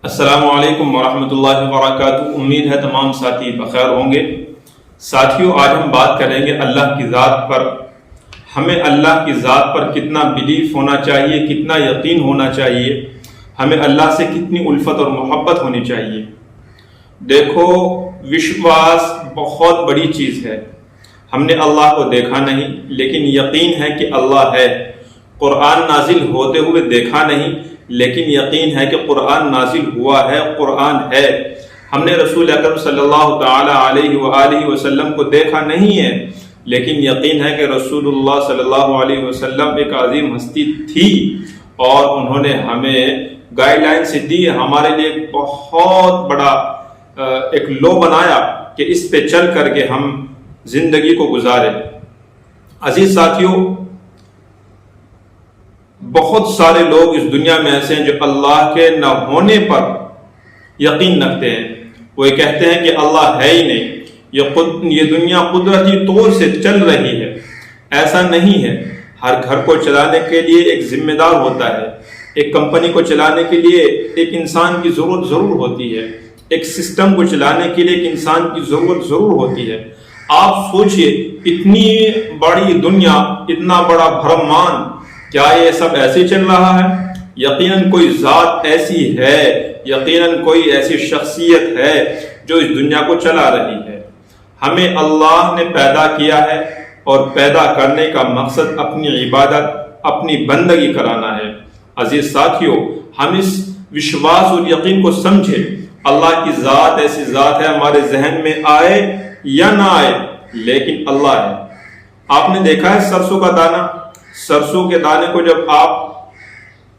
السلام علیکم ورحمۃ اللہ وبرکاتہ۔ امید ہے تمام ساتھی بخیر ہوں گے۔ ساتھیوں، آج ہم بات کریں گے اللہ کی ذات پر۔ ہمیں اللہ کی ذات پر کتنا بلیف ہونا چاہیے، کتنا یقین ہونا چاہیے، ہمیں اللہ سے کتنی الفت اور محبت ہونی چاہیے۔ دیکھو، وشواس بہت بڑی چیز ہے۔ ہم نے اللہ کو دیکھا نہیں، لیکن یقین ہے کہ اللہ ہے۔ قرآن نازل ہوتے ہوئے دیکھا نہیں، لیکن یقین ہے کہ قرآن نازل ہوا ہے، قرآن ہے۔ ہم نے رسول اکرم صلی اللہ تعالی علیہ وآلہ وسلم کو دیکھا نہیں ہے، لیکن یقین ہے کہ رسول اللہ صلی اللہ علیہ وسلم ایک عظیم ہستی تھی اور انہوں نے ہمیں گائیڈ لائن سے دی، ہمارے لیے ایک بہت بڑا ایک لو بنایا کہ اس پہ چل کر کے ہم زندگی کو گزارے۔ عزیز ساتھیوں، بہت سارے لوگ اس دنیا میں ایسے ہیں جو اللہ کے نہ ہونے پر یقین رکھتے ہیں۔ وہ یہ کہتے ہیں کہ اللہ ہے ہی نہیں، یہ دنیا قدرتی طور سے چل رہی ہے۔ ایسا نہیں ہے۔ ہر گھر کو چلانے کے لیے ایک ذمہ دار ہوتا ہے، ایک کمپنی کو چلانے کے لیے ایک انسان کی ضرورت ضرور ہوتی ہے، ایک سسٹم کو چلانے کے لیے ایک انسان کی ضرورت ضرور ہوتی ہے۔ آپ سوچئے، اتنی بڑی دنیا، اتنا بڑا برہمان، کیا یہ سب ایسے چل رہا ہے؟ یقیناً کوئی ذات ایسی ہے، یقیناً کوئی ایسی شخصیت ہے جو اس دنیا کو چلا رہی ہے۔ ہمیں اللہ نے پیدا کیا ہے اور پیدا کرنے کا مقصد اپنی عبادت، اپنی بندگی کرانا ہے۔ عزیز ساتھیوں، ہم اس وشواس اور یقین کو سمجھے۔ اللہ کی ذات ایسی ذات ہے، ہمارے ذہن میں آئے یا نہ آئے، لیکن اللہ ہے۔ آپ نے دیکھا ہے سرسوں کا دانہ؟ سرسوں کے دانے کو جب آپ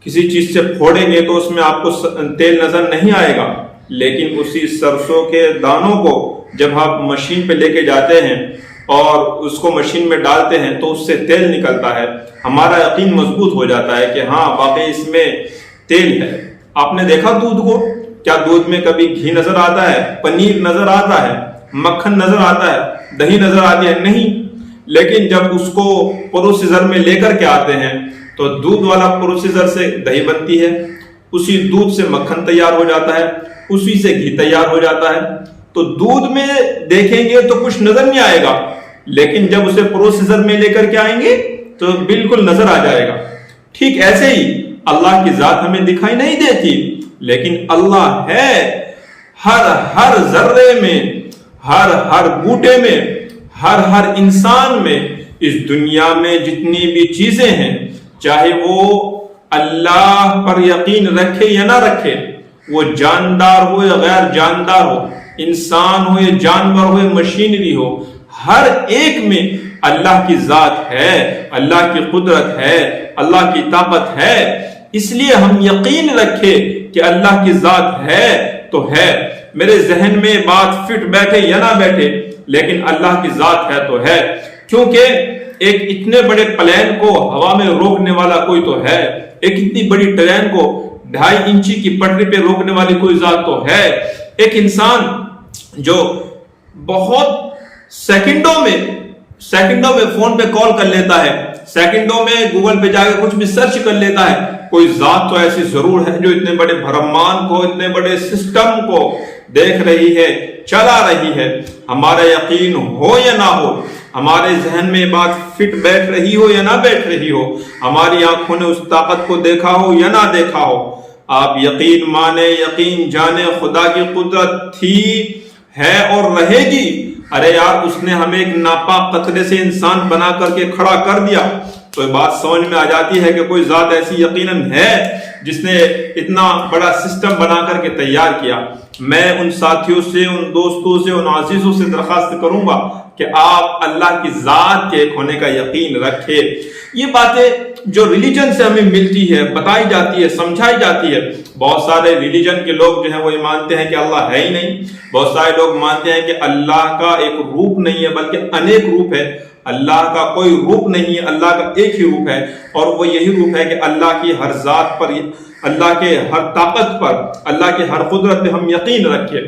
کسی چیز سے پھوڑیں گے تو اس میں آپ کو تیل نظر نہیں آئے گا، لیکن اسی سرسوں کے دانوں کو جب آپ مشین پہ لے کے جاتے ہیں اور اس کو مشین میں ڈالتے ہیں تو اس سے تیل نکلتا ہے۔ ہمارا یقین مضبوط ہو جاتا ہے کہ ہاں، واقعی اس میں تیل ہے۔ آپ نے دیکھا دودھ کو؟ کیا دودھ میں کبھی گھی نظر آتا ہے، پنیر نظر آتا ہے، مکھن نظر آتا ہے، دہی نظر آتی ہے؟ نہیں۔ لیکن جب اس کو پروسیسر میں لے کر کے آتے ہیں تو دودھ والا پروسیسر سے دہی بنتی ہے، اسی دودھ سے مکھن تیار ہو جاتا ہے، اسی سے گھی تیار ہو جاتا ہے۔ تو دودھ میں دیکھیں گے تو کچھ نظر نہیں آئے گا، لیکن جب اسے پروسیسر میں لے کر کے آئیں گے تو بالکل نظر آ جائے گا۔ ٹھیک ایسے ہی اللہ کی ذات ہمیں دکھائی نہیں دیتی، لیکن اللہ ہے ہر ذرے میں، ہر بوٹے میں، ہر انسان میں۔ اس دنیا میں جتنی بھی چیزیں ہیں، چاہے وہ اللہ پر یقین رکھے یا نہ رکھے، وہ جاندار ہو یا غیر جاندار ہو، انسان ہو یا جانور ہو یا مشینری ہو، ہر ایک میں اللہ کی ذات ہے، اللہ کی قدرت ہے، اللہ کی طاقت ہے۔ اس لیے ہم یقین رکھے کہ اللہ کی ذات ہے تو ہے۔ میرے ذہن میں بات فٹ بیٹھے یا نہ بیٹھے، لیکن اللہ کی ذات ہے تو ہے، کیونکہ ایک اتنے بڑے پلین کو ہوا میں روکنے والا کوئی تو ہے، ایک اتنی بڑی ٹرین کو 2.5 انچی کی پٹری پہ روکنے والی کوئی ذات تو ہے، ایک انسان جو بہت سیکنڈوں میں فون پہ کال کر لیتا ہے، سیکنڈوں میں گوگل پہ جا کے کچھ بھی سرچ کر لیتا ہے، کوئی ذات تو ایسی ضرور ہے جو اتنے بڑے برہمان کو، اتنے بڑے سسٹم کو دیکھ رہی ہے، چلا رہی ہے۔ ہمارا یقین ہو یا نہ ہو، ہمارے ذہن میں بات فٹ بیٹھ رہی ہو یا نہ بیٹھ رہی ہو، ہماری آنکھوں نے اس طاقت کو دیکھا ہو یا نہ دیکھا ہو، آپ یقین مانے، یقین جانے، خدا کی قدرت تھی، ہے اور رہے گی۔ ارے یار، اس نے ہمیں ایک ناپاک قطرے سے انسان بنا کر کے کھڑا کر دیا، تو یہ بات سمجھ میں آ جاتی ہے کہ کوئی ذات ایسی یقیناً ہے جس نے اتنا بڑا سسٹم بنا کر کے تیار کیا۔ میں ان ساتھیوں سے، ان دوستوں سے، ان عزیزوں سے درخواست کروں گا کہ آپ اللہ کی ذات کے ایک ہونے کا یقین رکھے۔ یہ باتیں جو ریلیجن سے ہمیں ملتی ہے، بتائی جاتی ہے، سمجھائی جاتی ہے، بہت سارے ریلیجن کے لوگ جو ہیں وہ یہ مانتے ہیں کہ اللہ ہے ہی نہیں۔ بہت سارے لوگ مانتے ہیں کہ اللہ کا ایک روپ نہیں ہے بلکہ انیک روپ ہے، اللہ کا کوئی روپ نہیں ہے، اللہ کا ایک ہی روپ ہے، اور وہ یہی روپ ہے کہ اللہ کی ہر ذات پر، اللہ کے ہر طاقت پر، اللہ کے ہر قدرت پہ ہم یقین رکھیں۔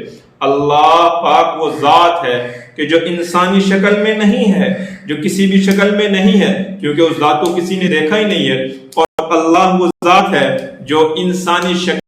اللہ پاک وہ ذات ہے کہ جو انسانی شکل میں نہیں ہے، جو کسی بھی شکل میں نہیں ہے، کیونکہ اس ذات کو کسی نے دیکھا ہی نہیں ہے، اور اللہ وہ ذات ہے جو انسانی شکل